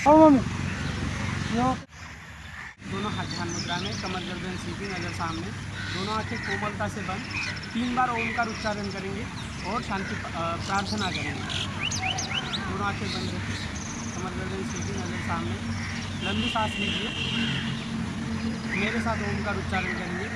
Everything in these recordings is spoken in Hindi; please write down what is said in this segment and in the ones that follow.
दोनों हाथ ध्यान मुद्रा में, कमर गर्दन सीधी, नज़र सामने, दोनों आंखें कोमलता से बंद। 3 बार ओम का उच्चारण करेंगे और शांति प्रार्थना करेंगे। दोनों आंखें बंद रखें, कमर गर्दन सीधी, नज़र सामने, लंबी सांस लीजिए। मेरे साथ ओम का उच्चारण करेंगे।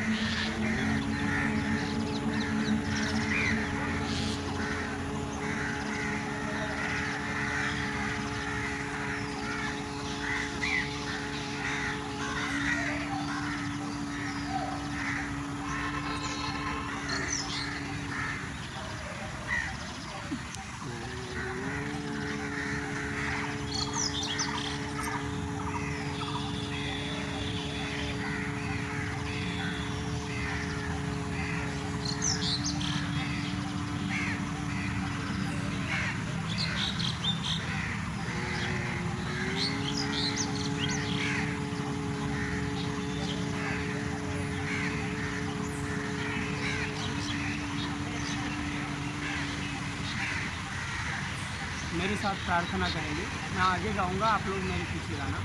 मेरे साथ प्रार्थना करेंगे। मैं आगे गाऊंगा, आप लोग मेरे पीछे गाना।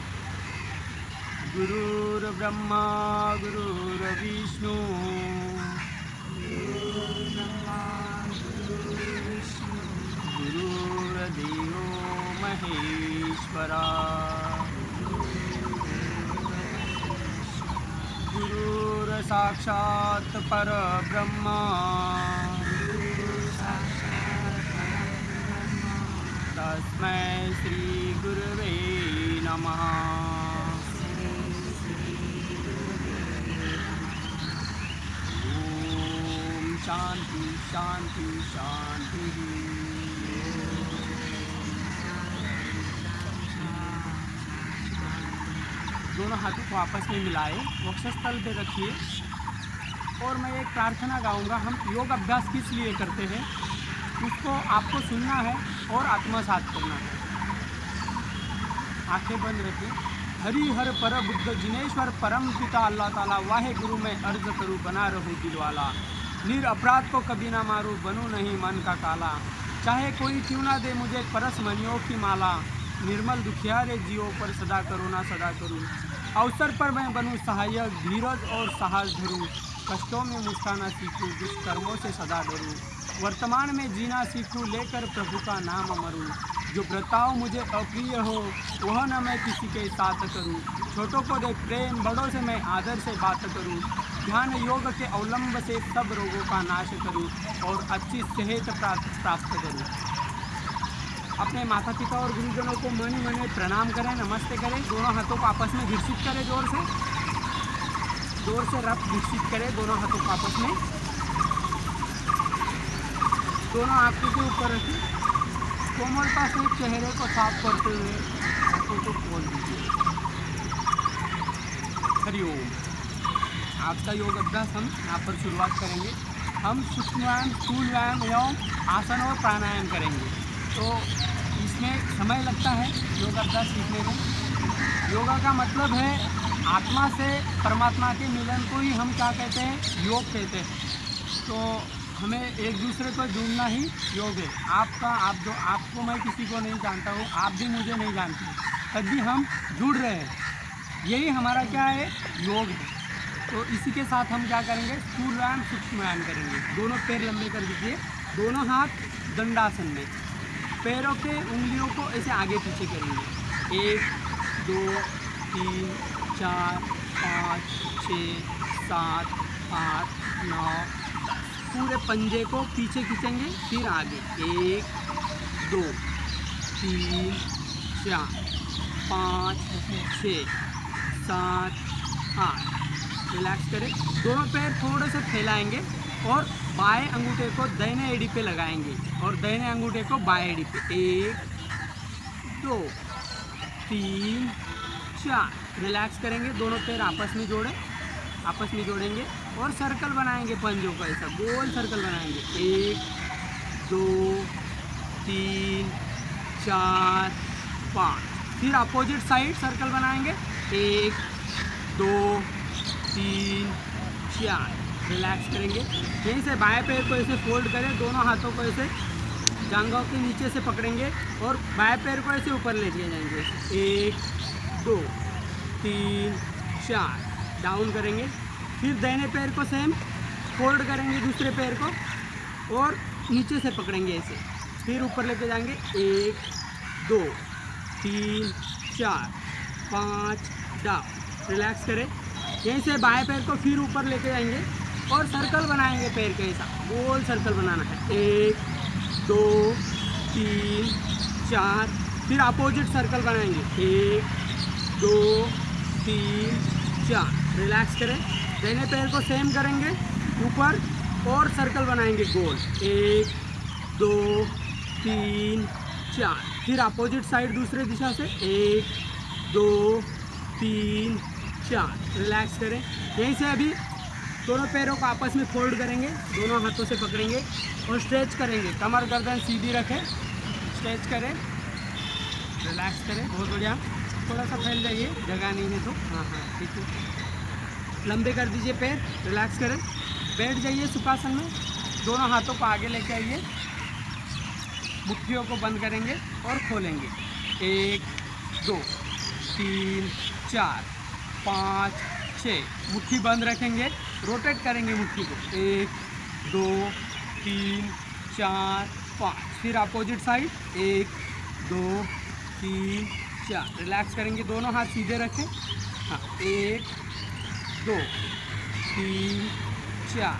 गुरुर् ब्रह्मा गुरुर्विष्णु गुरुर्देवो महेश्वरा गुरुर्साक्षात् परब्रह्मा तस्मै श्री गुरुवे नमः। ओम शांति शांति शांति। दोनों हाथों को आपस में मिलाए, वक्षस्थल पे रखिए और मैं एक प्रार्थना गाऊंगा। हम योग अभ्यास किस लिए करते हैं उसको आपको सुनना है और आत्मसात करना है। आंखें बंद रखें। हरि हर पर बुद्ध जिनेश्वर परम पिता अल्लाह ताला वाहे गुरु में अर्ज करूँ बना रहूँ दिलवाला। निर अपराध को कभी ना मारूँ बनूँ नहीं मन का काला। चाहे कोई क्यों ना दे मुझे परस मनियों की माला। निर्मल दुखियारे जियो पर सदा करुणा सदा करूँ। अवसर पर मैं बनूँ सहायक धीरज और साहस धरूँ। कष्टों में मुस्काना सीखूँ दुष्कर्मों से सदा डरूँ। वर्तमान में जीना सीखूँ लेकर प्रभु का नाम अमरूँ। जो बर्ताव मुझे अप्रिय हो वह न मैं किसी के साथ करूँ। छोटों को दे प्रेम बड़ों से मैं आदर से बात करूँ। ध्यान योग के अवलंब से सब रोगों का नाश करूँ और अच्छी सेहत प्राप्त करूँ। अपने माता पिता और गुरुजनों को मनी मने प्रणाम करें, नमस्ते करें। दोनों हाथों को आपस में घिरसित करें, जोर से रब घिरसित करें दोनों हाथों को आपस में। दोनों आंखों के ऊपर रखिए। कोमलता से चेहरे को साफ करते हुए आंखों को खोल दीजिए। हरिओम। आज का योग अभ्यास हम यहाँ पर शुरुआत करेंगे। हम सूक्ष्म व्यायाम, स्थूल व्यायाम एवं आसन और प्राणायाम करेंगे। तो इसमें समय लगता है योग अभ्यास सीखने में। योगा का मतलब है आत्मा से परमात्मा के मिलन को ही हम क्या कहते हैं, योग कहते हैं। तो हमें एक दूसरे को ढूंढना ही योग है। आपको मैं किसी को नहीं जानता हूँ, आप भी मुझे नहीं जानते, तब भी हम जुड़ रहे हैं। यही हमारा क्या है, योग है। तो इसी के साथ हम क्या करेंगे, स्थूल व्यायाम सूक्ष्म व्यायाम करेंगे। दोनों पैर लंबे कर दीजिए, दोनों हाथ दंडासन में। पैरों के उंगलियों को ऐसे आगे पीछे करेंगे। 1 2 3 4 5 6 7 8 9 पूरे पंजे को पीछे खींचेंगे, फिर आगे। 1 2 3 4 5 6 7 8। रिलैक्स करें। दोनों पैर थोड़े से फैलाएंगे और बाएं अंगूठे को दाहिने एड़ी पे लगाएंगे और दाहिने अंगूठे को बाएं एड़ी पे। 1 2 3 4। रिलैक्स करेंगे। दोनों पैर आपस में जोड़ेंगे और सर्कल बनाएंगे। पंजों का ऐसा गोल सर्कल बनाएंगे। 1 2 3 4 5। फिर अपोजिट साइड सर्कल बनाएंगे। 1 2 3 4। रिलैक्स करेंगे। यहीं से बाएं पैर को ऐसे फोल्ड करें, दोनों हाथों को ऐसे जांघों के नीचे से पकड़ेंगे और बाएं पैर को ऐसे ऊपर लेके जाएंगे। 1 2 3 4 डाउन करेंगे। फिर दाहिने पैर को सेम फोल्ड करेंगे दूसरे पैर को और नीचे से पकड़ेंगे ऐसे, फिर ऊपर लेके जाएंगे। 1 2 3 4 5 डाउन। रिलैक्स करें। यहीं से बाएं पैर को फिर ऊपर लेके जाएंगे और सर्कल बनाएंगे पैर के, ऐसा गोल सर्कल बनाना है। 1 2 3 4 फिर अपोजिट सर्कल बनाएंगे। 1 2 3 4 रिलैक्स करें। दाहिने पैर को सेम करेंगे ऊपर और सर्कल बनाएंगे गोल। 1 2 3 4 फिर अपोजिट साइड दूसरे दिशा से। 1 2 3 4 रिलैक्स करें। यहीं से अभी दोनों पैरों को आपस में फोल्ड करेंगे, दोनों हाथों से पकड़ेंगे और स्ट्रेच करेंगे। कमर गर्दन सीधी रखें, स्ट्रेच करें, रिलैक्स करें। बहुत बढ़िया। थोड़ा सा फैल जाइए, जगह नहीं है तो। हाँ ठीक है। लंबे कर दीजिए पैर, रिलैक्स करें। बैठ जाइए सुखासन में। दोनों हाथों को आगे लेके आइए, मुट्ठियों को बंद करेंगे और खोलेंगे। 1 2 3 4 5 6 मुट्ठी बंद रखेंगे, रोटेट करेंगे मुट्ठी को। 1 2 3 4 5 फिर अपोजिट साइड। 1 2 3 4 रिलैक्स करेंगे। दोनों हाथ सीधे रखें। हाँ 1 2 3 4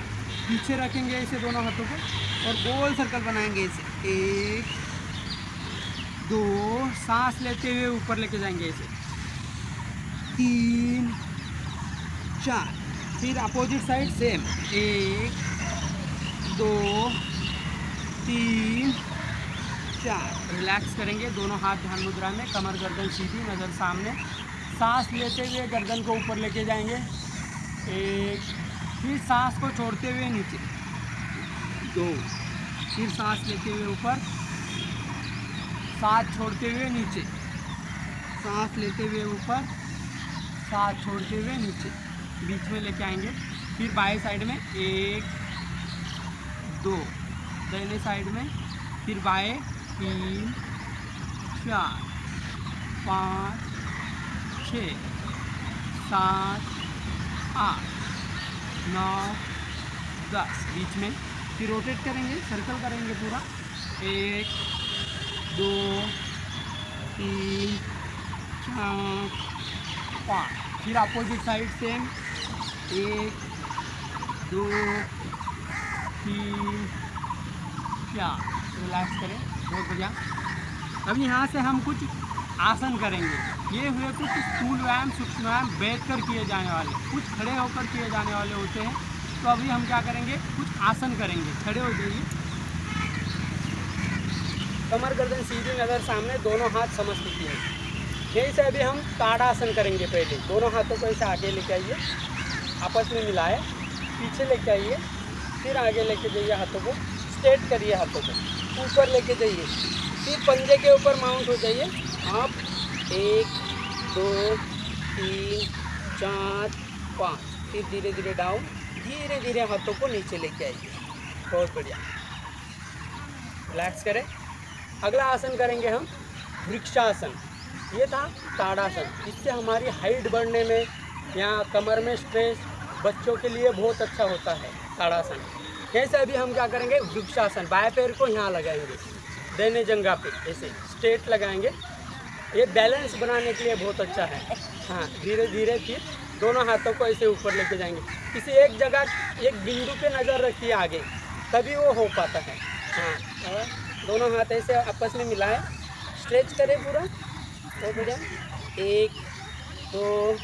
पीछे रखेंगे ऐसे दोनों हाथों को और गोल सर्कल बनाएंगे ऐसे। 1 2 सांस लेते हुए ऊपर लेके जाएंगे ऐसे। 3 4 फिर अपोजिट साइड सेम। 1 2 3 4 रिलैक्स करेंगे। दोनों हाथ ध्यान मुद्रा में, कमर गर्दन सीधी, नज़र सामने। सांस लेते हुए गर्दन को ऊपर लेके जाएंगे। 1 फिर सांस को छोड़ते हुए नीचे। 2 फिर सांस लेते हुए ऊपर, सांस छोड़ते हुए नीचे, सांस लेते हुए ऊपर, सांस छोड़ते हुए नीचे, बीच में लेके आएंगे। फिर बाएं साइड में 1 2 दाहिने साइड में, फिर बाएं 3 4 5 6 7 8 9 10 बीच में। फिर रोटेट करेंगे, सर्कल करेंगे पूरा। 1 2 3 4 5 फिर अपोजिट साइड सेम। 1 2 3 4 रिलैक्स करें। बहुत बढ़िया। अब यहाँ से हम कुछ आसन करेंगे। ये हुए कुछ स्थूल व्यायाम, सूक्ष्म व्यायाम बैठकर किए जाने वाले, कुछ खड़े होकर किए जाने वाले होते हैं। तो अभी हम क्या करेंगे, कुछ आसन करेंगे। खड़े हो जाइए, कमर गर्दन सीधी, नज़र सामने, दोनों हाथ समस्थिति में। यहीं से अभी हम ताड़ासन करेंगे। पहले दोनों हाथों को ऐसे आगे लेके आइए, आपस में मिलाए, पीछे लेके आइए, फिर आगे लेके जाइए। हाथों को स्ट्रेट करिए, हाथों को ऊपर लेके जाइए, फिर पंजे के ऊपर माउंट हो जाइए आप। 1 2 3 4 5 फिर धीरे धीरे डाउन, धीरे धीरे हाथों को नीचे लेके आइए। बहुत बढ़िया। रिलैक्स करें। अगला आसन करेंगे हम वृक्षासन। ये था ताड़ासन। इससे हमारी हाइट बढ़ने में या कमर में स्ट्रेस, बच्चों के लिए बहुत अच्छा होता है ताड़ासन। जैसे अभी हम क्या करेंगे, वृक्षासन। बाएं पैर को यहाँ लगाएंगे, दाहिने जंघा पे ऐसे स्ट्रेट लगाएंगे। ये बैलेंस बनाने के लिए बहुत अच्छा है। हाँ धीरे धीरे फिर दोनों हाथों को ऐसे ऊपर लेके जाएंगे। किसी एक जगह, एक बिंदु पे नज़र रखिए आगे, तभी वो हो पाता है। हाँ और दोनों हाथ ऐसे आपस में मिलाएं, स्ट्रेच करें पूरा। बहुत बढ़िया। 1 2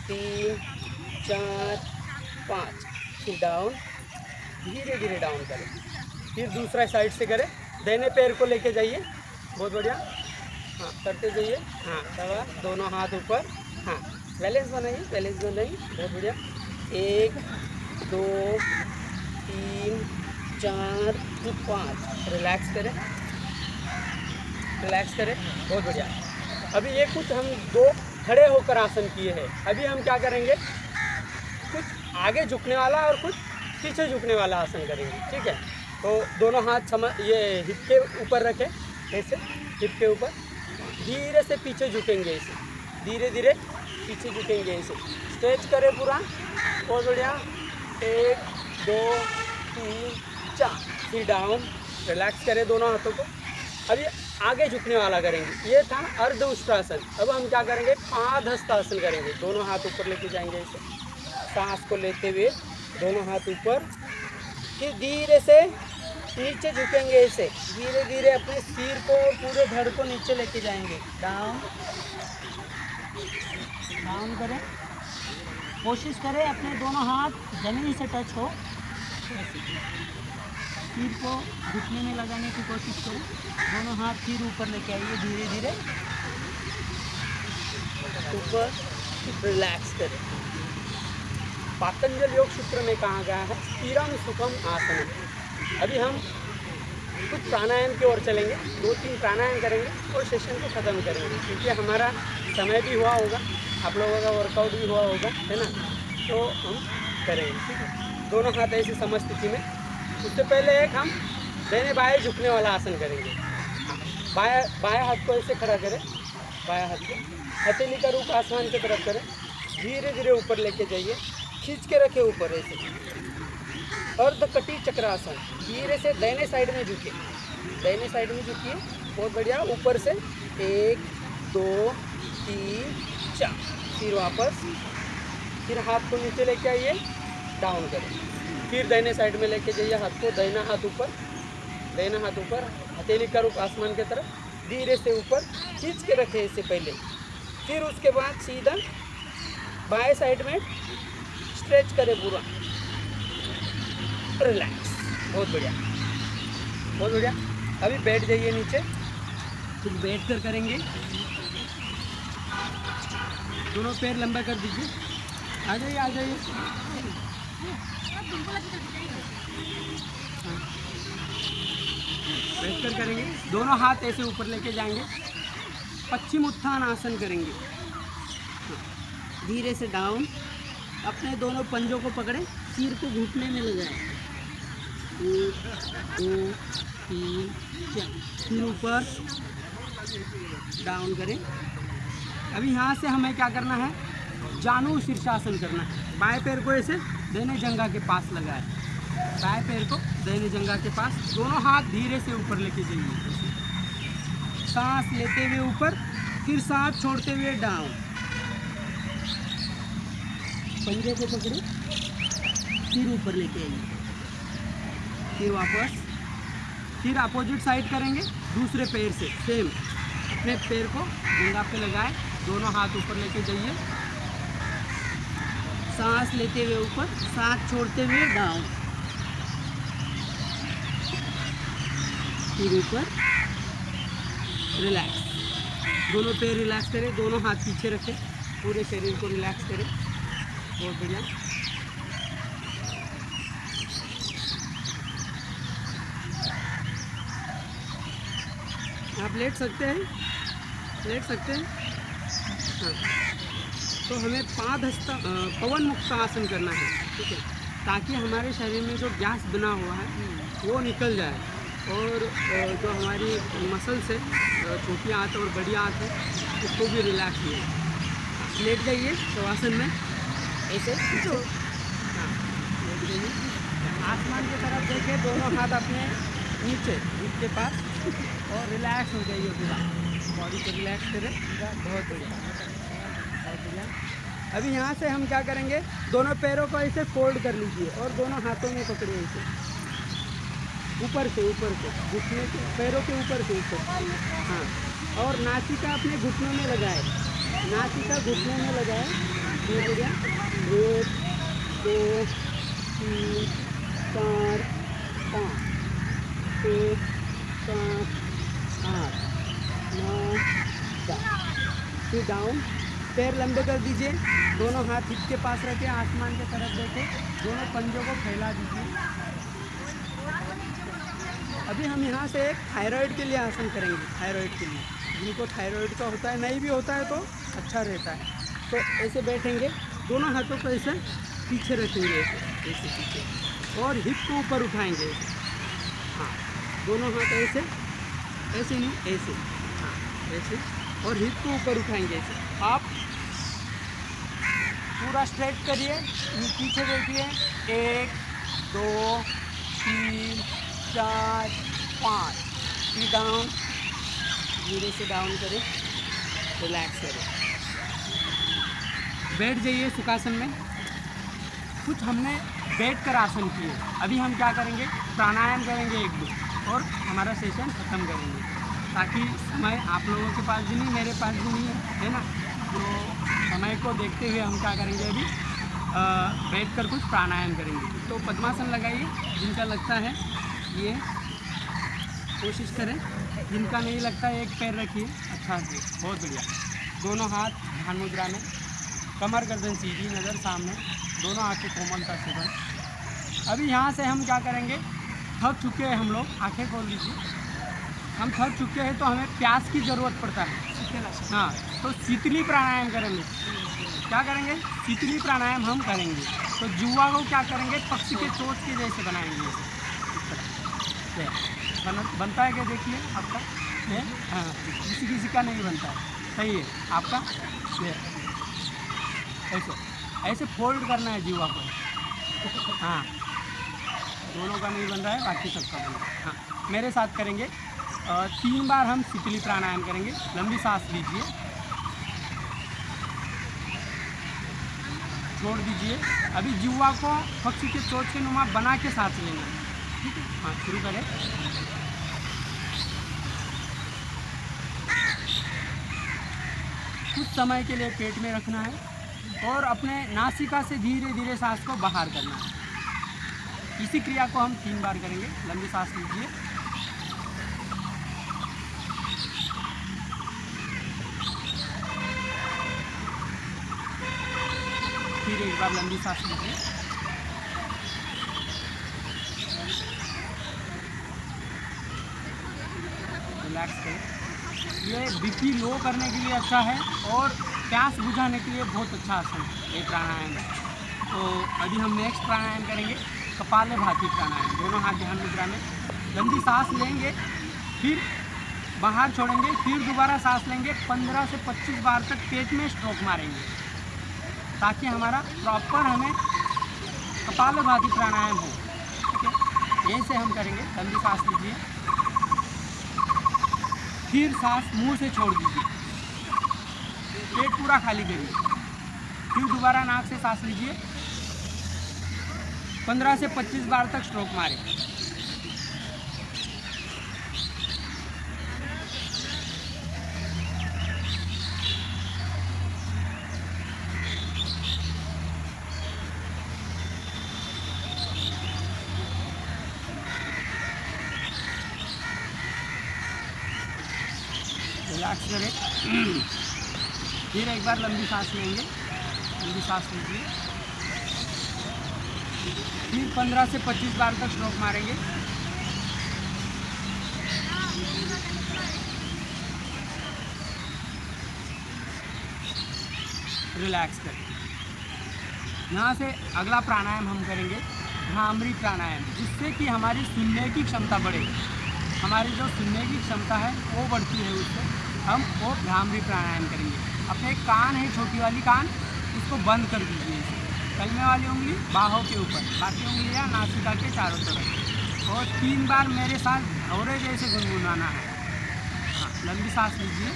3 4 5 फिर डाउन, धीरे धीरे डाउन करें। फिर दूसरा साइड से करें, दाहिने पैर को लेके जाइए। बहुत बढ़िया। हाँ करते जाइए। हाँ दबा, दोनों हाथ ऊपर। हाँ बैलेंस बनाइए, बैलेंस बनाइए। बहुत बढ़िया। 1 2 3 4 5 रिलैक्स करें, रिलैक्स करें। बहुत बढ़िया। अभी ये कुछ हम 2 खड़े होकर आसन किए हैं। अभी हम क्या करेंगे, कुछ आगे झुकने वाला और कुछ पीछे झुकने वाला आसन करेंगे। ठीक है। तो दोनों हाथ ये हिप के ऊपर रखें, ऐसे हिप के ऊपर धीरे से पीछे झुकेंगे, ऐसे धीरे धीरे पीछे झुकेंगे, ऐसे स्ट्रेच करें पूरा, बहुत बढ़िया। 1 2 3 4, फिर डाउन, रिलैक्स करें दोनों हाथों को। अभी आगे झुकने वाला करेंगे, ये था अर्ध उष्ट्रासन। अब हम क्या करेंगे, पादहस्तासन करेंगे। दोनों हाथ ऊपर लेके जाएंगे, ऐसे सांस को लेते हुए दोनों हाथ ऊपर, फिर धीरे से नीचे झुकेंगे, ऐसे धीरे धीरे अपने सिर को और पूरे धड़ को नीचे लेके जाएंगे। डाउन डाउन करें, कोशिश करें अपने दोनों हाथ जमीन से टच हो, सिर को घुटने में लगाने की कोशिश करें। दोनों हाथ सिर ऊपर लेके आइए, धीरे धीरे ऊपर, रिलैक्स करें। पातंजल योग सूत्र में कहा गया है स्थिरम सुखम आसन। अभी हम कुछ प्राणायाम की ओर चलेंगे, 2-3 प्राणायाम करेंगे और सेशन को ख़त्म करेंगे, क्योंकि हमारा समय भी हुआ होगा, आप लोगों का वर्कआउट भी हुआ होगा, है ना। तो हम करेंगे, ठीक है। दोनों हाथ ऐसे समस्थिति में। उससे पहले एक हम दाहिने बाएं झुकने वाला आसन करेंगे। बाएं हाथ को ऐसे खड़ा करें, बाएं हाथ को हथेली का रुख आसमान की तरफ करें, धीरे धीरे ऊपर लेके जाइए, खींच के रखे ऊपर ऐसे। अर्ध कटी चक्रासन, धीरे से दाहिने साइड में झुकिए, दाहिने साइड में झुकिए, बहुत बढ़िया। ऊपर से 1 2 3 4, फिर वापस, फिर हाथ को नीचे लेके आइए, डाउन करें, फिर दाहिने साइड में लेके जाइए हाथ को, दाहिना हाथ ऊपर, दाहिना हाथ ऊपर, हथेली का रुख आसमान की तरफ, धीरे से ऊपर खींच के रखें इससे पहले। फिर उसके बाद सीधा बाएं साइड में स्ट्रेच करें पूरा, रिलैक्स, बहुत बढ़िया, बहुत बढ़िया। अभी बैठ जाइए नीचे, फिर बैठ कर करेंगे। दोनों पैर लंबा कर दीजिए, आ जाइए आ जाइए। बैठ कर करेंगे, दोनों हाथ ऐसे ऊपर लेके जाएंगे, पश्चिम उत्थान आसन करेंगे। धीरे से डाउन, अपने दोनों पंजों को पकड़ें, सिर को घुटने में लगाएं। 1 2 3 4, फिर ऊपर, डाउन करें। अभी यहाँ से हमें क्या करना है, जानु शीर्षासन करना है। बाएं पैर को ऐसे दाहिने जंघा के पास लगाएं, बाएं पैर को दाहिने जंघा के पास, दोनों हाथ धीरे से ऊपर लेके जाइए, सांस लेते हुए ऊपर, फिर सांस छोड़ते हुए डाउन, पंजे को पकड़े, फिर ऊपर लेके आइए, फिर वापस, फिर अपोजिट साइड करेंगे दूसरे पैर से, सेम अपने पैर को जंघा पे लगाए, दोनों हाथ ऊपर लेके जाइए, सांस लेते हुए ऊपर, सांस छोड़ते हुए डाउन, फिर ऊपर, रिलैक्स। दोनों पैर रिलैक्स करें, दोनों हाथ पीछे रखें, पूरे शरीर को रिलैक्स करें, बहुत बढ़िया। आप लेट सकते हैं, लेट सकते हैं। हाँ, तो हमें पवन मुक्त आसन करना है, ठीक है, ताकि हमारे शरीर में जो गैस बना हुआ है वो निकल जाए, और जो हमारी मसल्स है, छोटी आंत और बड़ी आंत है, उसको भी रिलैक्स मिले। लेट जाइए शवासन में ऐसे, हाँ लेट जाइए, आसमान की तरफ देखें, दोनों हाथ अपने नीचे हिप के पास, और रिलैक्स हो जाइए, पूरा बॉडी को रिलैक्स करें, बहुत बढ़िया, बहुत बढ़िया। अभी यहाँ से हम क्या करेंगे, दोनों पैरों को ऐसे फोल्ड कर लीजिए और दोनों हाथों में पकड़िए ऐसे, ऊपर से घुटने के, पैरों के ऊपर से ऊपर, हाँ, और नासिका अपने घुटनों में लगाए, नासिका घुटनों में लगाए, बहुत बढ़िया। 1 2 3 4 5, 6 7 8 9 10, फिर डाउन, पैर लंबे कर दीजिए, दोनों हाथ हिप के पास रखें, आसमान की तरफ देखें, दोनों पंजों को फैला दीजिए। अभी हम यहाँ से एक थायराइड के लिए आसन करेंगे, थायराइड के लिए, जिनको थायराइड का होता है, नहीं भी होता है तो अच्छा रहता है। तो ऐसे बैठेंगे, दोनों हाथों को ऐसे पीछे रखेंगे, ऐसे पीछे, और हिप को ऊपर उठाएंगे, दोनों हाथ ऐसे, ऐसे नहीं, ऐसे, हाँ ऐसे, और हिप को ऊपर उठाएंगे ऐसे। आप पूरा स्ट्रेट करिए, पीछे देखिए, 1 2 3 4 5, फिर डाउन, धीरे से डाउन करें, रिलैक्स करें, बैठ जाइए सुखासन में। कुछ हमने बैठ कर आसन किए, अभी हम क्या करेंगे, प्राणायाम करेंगे 1-2 और हमारा सेशन ख़त्म करेंगे, ताकि समय आप लोगों के पास भी नहीं, मेरे पास भी नहीं है ना। तो समय को देखते हुए हम क्या करेंगे, अभी बैठ कर कुछ प्राणायाम करेंगे। तो पद्मासन लगाइए, जिनका लगता है ये कोशिश करें, जिनका नहीं लगता है एक पैर रखिए अच्छा से, बहुत बढ़िया। दोनों हाथ ध्यान मुद्रा में, कमर गर्दन सीधी, नज़र सामने, दोनों आंखें कोमलता से बंद। अभी यहाँ से हम क्या करेंगे, थक चुके हैं हम लोग, आंखें खोल लीजिए। हम थक चुके हैं तो हमें प्यास की ज़रूरत पड़ता है, हाँ, तो शीतली प्राणायाम करेंगे। क्या करेंगे, शीतली प्राणायाम हम करेंगे। तो जुआ को क्या करेंगे, पक्षी के चोंच के जैसे बनाएंगे, इस तरह बनता है क्या, देखिए आपका ये, हाँ, किसी किसी का नहीं बनता है, सही है आपका ये, ऐसे ऐसे फोल्ड करना है जीवा को, हाँ, दोनों का नहीं बन रहा है, बाकी सबका बन रहा है। हाँ, मेरे साथ करेंगे, 3 बार हम शीतली प्राणायाम करेंगे। लंबी सांस लीजिए, छोड़ दीजिए। अभी जीवा को पक्षी के चोंच के नुमा बना के सांस लेना है, ठीक है। हाँ, शुरू करें। कुछ समय के लिए पेट में रखना है और अपने नासिका से धीरे धीरे सांस को बाहर करना है। इसी क्रिया को हम 3 बार करेंगे। लंबी सांस लीजिए, फिर एक बार लंबी सांस लीजिए, रिलैक्स करें। ये बीपी लो करने के लिए अच्छा है और प्यास बुझाने के लिए बहुत अच्छा आसन है ये प्राणायाम। तो अभी हम नेक्स्ट प्राणायाम करेंगे, कपालभाति प्राणायाम। दोनों हाथ ध्यान मुद्रा में, लंबी सांस लेंगे, फिर बाहर छोड़ेंगे, फिर दोबारा सांस लेंगे। 15 से 25 बार तक पेट में स्ट्रोक मारेंगे, ताकि हमारा प्रॉपर हमें कपालभाति प्राणायाम हो, ठीक है। यहीं से हम करेंगे। लंबी सांस लीजिए, फिर सांस मुंह से छोड़ दीजिए, पेट पूरा खाली करिए, फिर दोबारा नाक से सांस लीजिए। 15 से 25 बार तक स्ट्रोक मारें। रिलैक्स करें। फिर एक बार लंबी सांस लेंगे, लंबी सांस लीजिए, फिर 15 से 25 बार तक स्ट्रोक मारेंगे। रिलैक्स करें। यहाँ से अगला प्राणायाम हम करेंगे भ्रामरी प्राणायाम, जिससे कि हमारी सुनने की क्षमता बढ़ेगी। हमारी जो सुनने की क्षमता है वो बढ़ती है, उससे हम वो भ्रामरी प्राणायाम करेंगे। अपने कान है, छोटी वाली कान, उसको बंद कर दीजिए। तलमे वाली उंगली बाहों के ऊपर, बाकी उंगलियां नासिका के चारों तरफ, और 3 बार मेरे साथ भौरे जैसे गुनगुनाना है। हाँ, लंबी सांस लीजिए,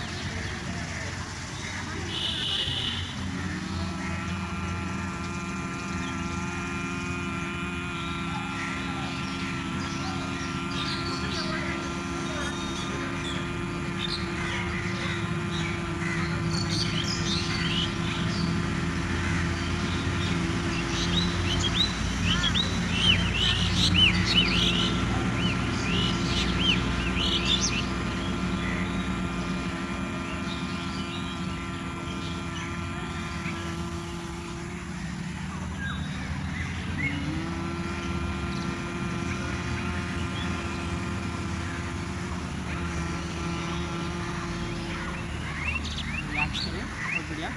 बहुत बढ़िया।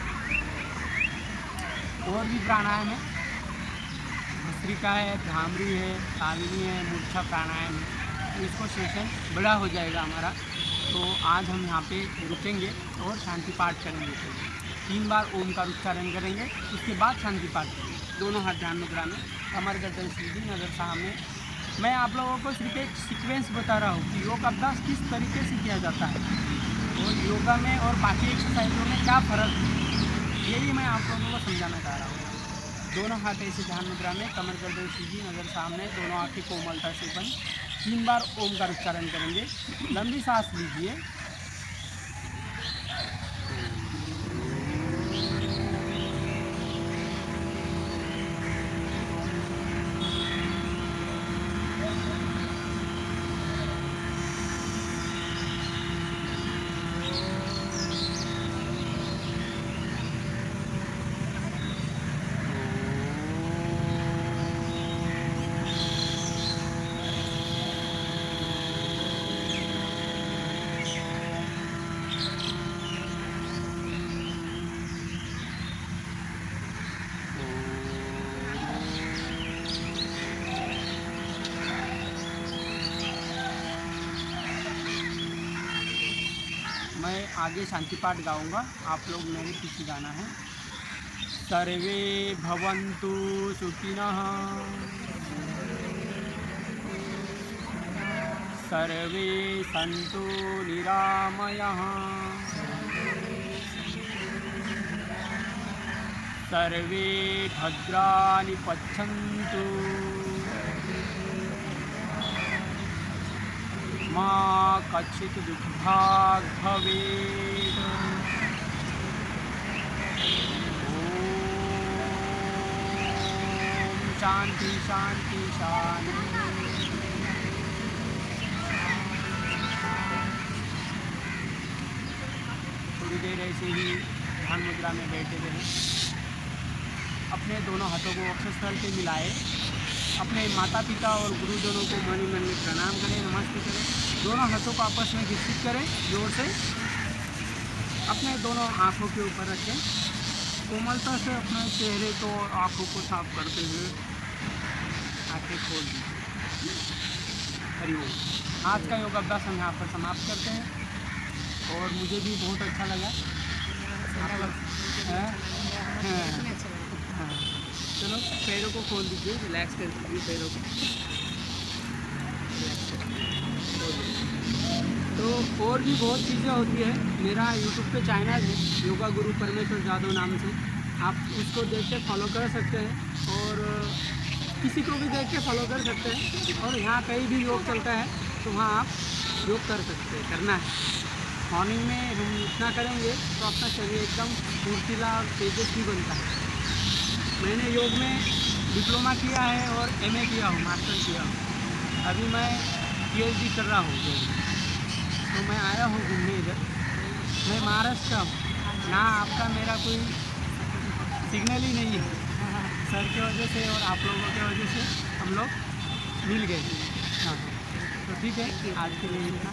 और भी प्राणायाम है, भस्त्रिका है, भ्रामरी है, तालिनी है, मूर्छा प्राणायाम है। इसको सेशन बड़ा हो जाएगा हमारा। तो आज हम यहाँ पे रुकेंगे और शांति पाठ करेंगे। 3 बार ओम का उच्चारण करेंगे, उसके बाद शांति पाठ करेंगे। दोनों हाथ ध्यान मुद्रा में, कमर गर्दन सीधी, नज़र सामने। मैं आप लोगों को सिर्फ एक सीक्वेंस बता रहा हूँ कि योग अभ्यास किस तरीके से किया जाता है और योगा में और बाकी एक्सरसाइजों में क्या फ़र्क है, यही मैं आप लोगों को समझाना चाह रहा हूँ। दोनों हाथ ऐसे ध्यान मुद्रा में, कमर गर्दन सीधी, नज़र सामने, दोनों आँखें कोमलता से बंद। 3 बार ओम का उच्चारण करेंगे। लंबी सांस लीजिए। मैं आगे शांति पाठ गाऊंगा, आप लोग मेरे पीछे गाना है। सर्वे भवन्तु सुखिनः, सर्वे सन्तु निरामयः, सर्वे भद्राणि पश्यन्तु, मा कश्चित् दुःखभाग् भवेत्। ओम शांति शांति शांति। थोड़ी देर ऐसे ही ध्यान मुद्रा में बैठे रहे। अपने दोनों हाथों को वक्षस्थल पे मिलाए। अपने माता पिता और गुरुजनों को मन ही मन में प्रणाम करें, नमस्ते करें। दोनों हाथों को आपस में घिसित करें जोर से। अपने दोनों आँखों के ऊपर रखें। कोमलता से अपने चेहरे को और आँखों को साफ करते हुए आँखें खोल दीजिए। हरिओम। आज का योग अभ्यास हम यहाँ पर समाप्त करते हैं और मुझे भी बहुत अच्छा लगा। चलो पैरों को खोल दीजिए, रिलैक्स कर दीजिए पैरों को। तो और भी बहुत चीज़ें होती है। मेरा यूट्यूब पे चैनल है योगा गुरु परमेश्वर जादव नाम से, आप उसको देख के फॉलो कर सकते हैं और किसी को भी देख के फॉलो कर सकते हैं। और यहाँ कहीं भी योग चलता है तो वहाँ आप योग कर सकते हैं, करना है। मॉर्निंग में हम इतना करेंगे तो अपना शरीर एकदम फुर्तीला और तेजस्वी बनता है। मैंने योग में डिप्लोमा किया है और एमए किया हूँ, मास्टर किया हूँ। अभी मैं पीएचडी कर रहा हूँ योग में। तो मैं आया हूँ घूमने इधर। मैं महाराष्ट्र का हूँ ना, आपका मेरा कोई सिग्नल ही नहीं है। सर की वजह से और आप लोगों की वजह से हम लोग मिल गए। हाँ, तो ठीक है, आज के लिए इतना।